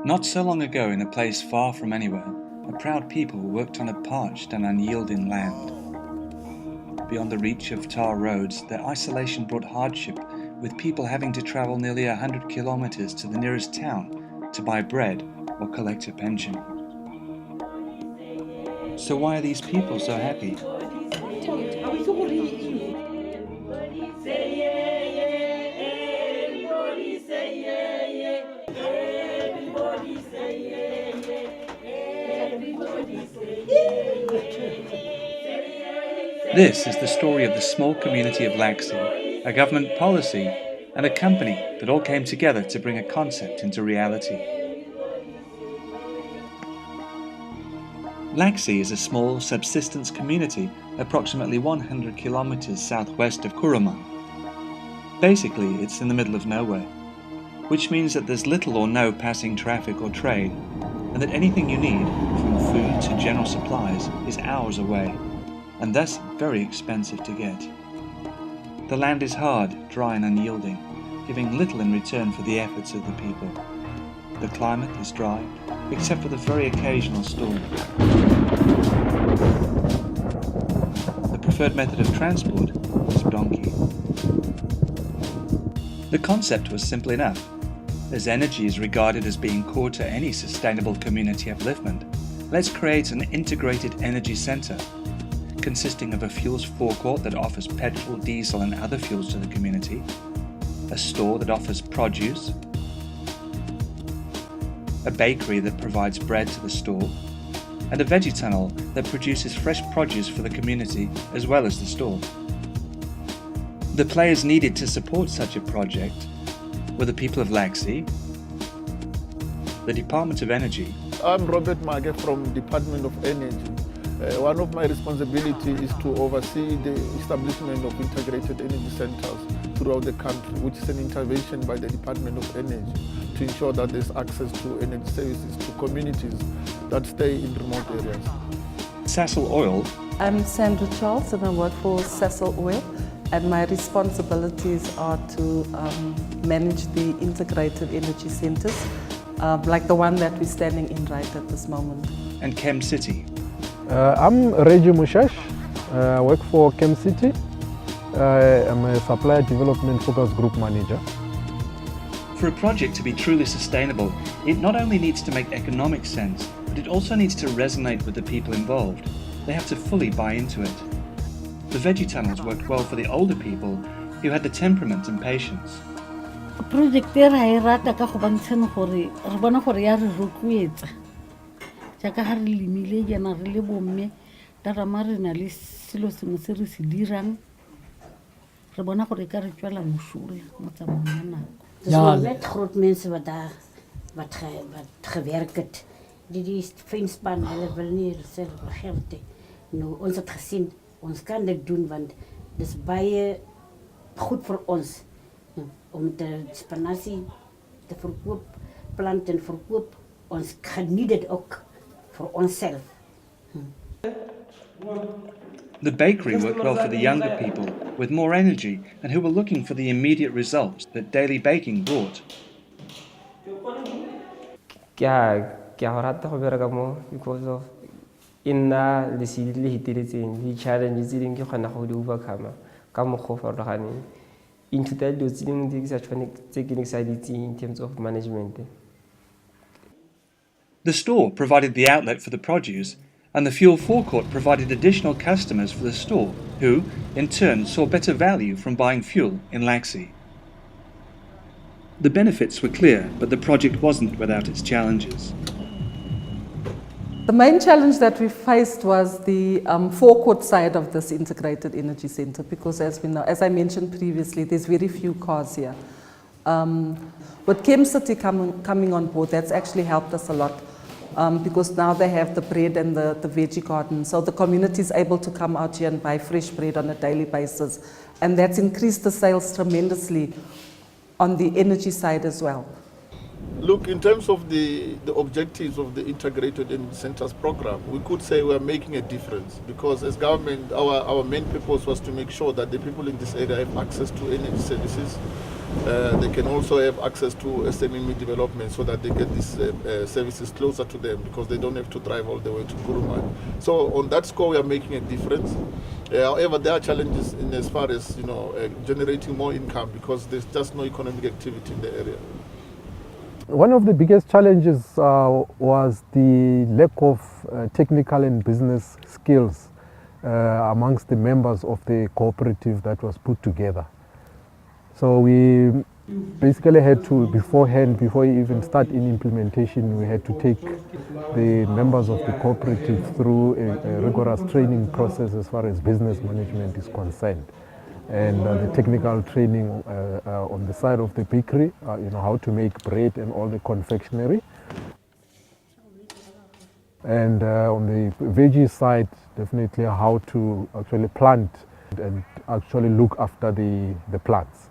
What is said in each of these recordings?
Not so long ago, in a place far from anywhere, a proud people worked on a parched and unyielding land. Beyond the reach of tar roads, their isolation brought hardship, with people having to travel nearly 100 kilometers to the nearest town to buy bread or collect a pension. So why are these people so happy? This is the story of the small community of Laxey, a government policy, and a company that all came together to bring a concept into reality. Laxey is a small subsistence community approximately 100 kilometers southwest of Kuruman. Basically, it's in the middle of nowhere, which means that there's little or no passing traffic or trade, and that anything you need, from food to general supplies, is hours away, and thus very expensive to get. The land is hard, dry and unyielding, giving little in return for the efforts of the people. The climate is dry, except for the very occasional storm. The preferred method of transport is donkey. The concept was simple enough. As energy is regarded as being core to any sustainable community upliftment, let's create an integrated energy centre consisting of a fuels forecourt that offers petrol, diesel and other fuels to the community, a store that offers produce, a bakery that provides bread to the store, and a veggie tunnel that produces fresh produce for the community as well as the store. The players needed to support such a project were the people of Laxey, the Department of Energy. I'm Robert Mage from Department of Energy. One of my responsibilities is to oversee the establishment of integrated energy centers throughout the country, which is an intervention by the Department of Energy to ensure that there's access to energy services to communities that stay in remote areas. Sasol Oil. I'm Sandra Charles and I work for Sasol Oil, and my responsibilities are to manage the integrated energy centers, like the one that we're standing in right at this moment. And Chem City. I'm Reggie Mushash. I work for Chem City. I'm a supplier development focus group manager. For a project to be truly sustainable, it not only needs to make economic sense, but it also needs to resonate with the people involved. They have to fully buy into it. The veggie tunnels worked well for the older people who had the temperament and patience. Project there I rata ka go bantshana gore re bona gore ya re rokuetsa jaaka ha re limile jana re le bomme da rama re na le selo sengwe se re se dirang re bona gore ka re tswela mosola mo tsamayang nako. Ja, net groot mense wat gewerk het. Die vriendspan hulle wil nie self begerte. Nou ons het gesien ons kan dit doen want dis baie goed vir ons om de spinazie te verkoop, planten verkoop. Ons geniet dit ook vir onsself. The bakery worked well for the younger people with more energy and who were looking for the immediate results that daily baking brought. Kya rata go bereka mo because of inna le hitiretseng di challenges ding ke gona go di overcome ka mo go farologane into that those things that are taking excited in terms of management. The store provided the outlet for the produce, and the fuel forecourt provided additional customers for the store, who, in turn, saw better value from buying fuel in Laxey. The benefits were clear, but the project wasn't without its challenges. The main challenge that we faced was the forecourt side of this integrated energy center, because as we know, as I mentioned previously, there's very few cars here. With Chem City coming on board, that's actually helped us a lot, because now they have the bread and the veggie garden, so the community is able to come out here and buy fresh bread on a daily basis, and that's increased the sales tremendously on the energy side as well. Look, in terms of the objectives of the Integrated Energy Centers program, we could say we are making a difference, because as government, our main purpose was to make sure that the people in this area have access to energy services, They can also have access to SME development so that they get these services closer to them because they don't have to drive all the way to Kuruma. So on that score, we are making a difference. However, there are challenges in as far as generating more income because there's just no economic activity in the area. One of the biggest challenges was the lack of technical and business skills amongst the members of the cooperative that was put together. So we basically had to, beforehand, before we even start in implementation, we had to take the members of the cooperative through a rigorous training process as far as business management is concerned. And the technical training on the side of the bakery, how to make bread and all the confectionery. And on the veggie side, definitely how to actually plant and actually look after the plants.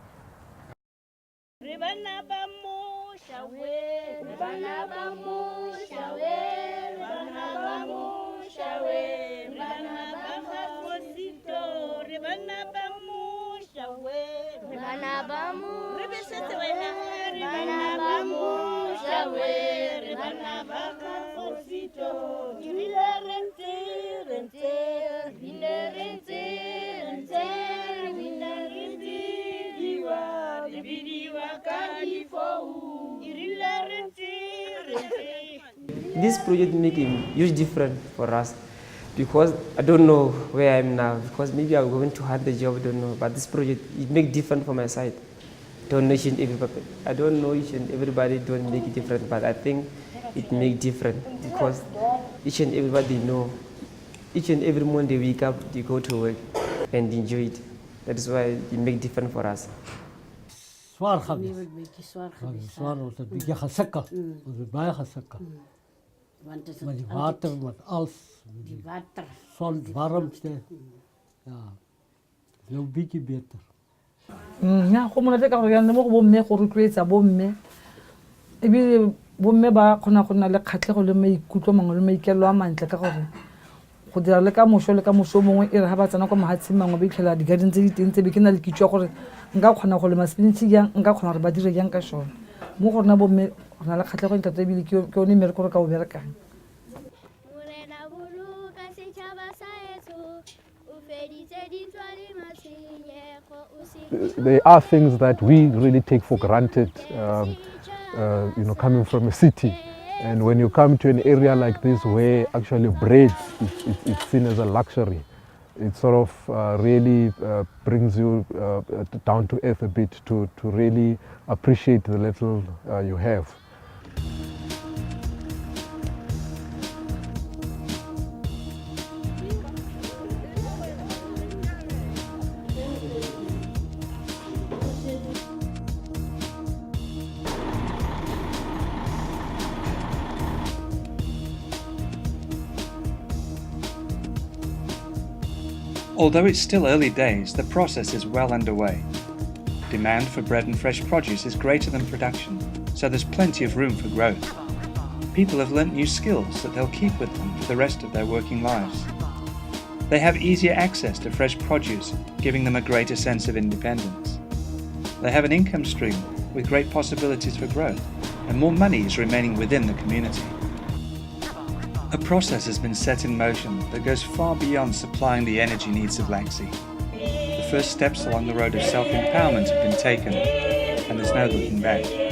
This project make a huge difference for us because I don't know where I am now because maybe I'm going to have the job, I don't know, but this project it make different for my side. Don't know each and everybody. I don't know each and everybody don't make it different, but I think it make different because each and everybody know. Each and every morning they wake up, they go to work and enjoy it. That is why it make different for us. Zwaar geweest. Zwaar was het beetje gesukkeld. Was het baie gesukkeld. Met die water, met alles. Die water. Zon, warmte. Ja. Nou een beetje beter. Ja, go monate ka gore yanne mo go bomme go rotloetsa bomme. Ebile bomme ba kgona go nna le kgatlhego le maikutlo mangwe le maikelo a mantle ka gore go dira le ka moso mongwe e re ha ba tsena kwa mahatsheng mangwe ba itlhela di-garden tse di teng tse be ke na le kitso gore nka kgona go lema spinach jang nka kgona gore ba dire jang ka sone mo go rona bomme go na le kgatlhego e tlata ebile ke yone mmereko re ka o berekang. There are things that we really take for granted, coming from a city. And when you come to an area like this where actually bread is seen as a luxury, it sort of really brings you down to earth a bit to really appreciate the little you have. Although it's still early days, the process is well underway. Demand for bread and fresh produce is greater than production, so there's plenty of room for growth. People have learnt new skills that they'll keep with them for the rest of their working lives. They have easier access to fresh produce, giving them a greater sense of independence. They have an income stream with great possibilities for growth, and more money is remaining within the community. A process has been set in motion that goes far beyond supplying the energy needs of Laxey. The first steps along the road of self-empowerment have been taken, and there's no looking back.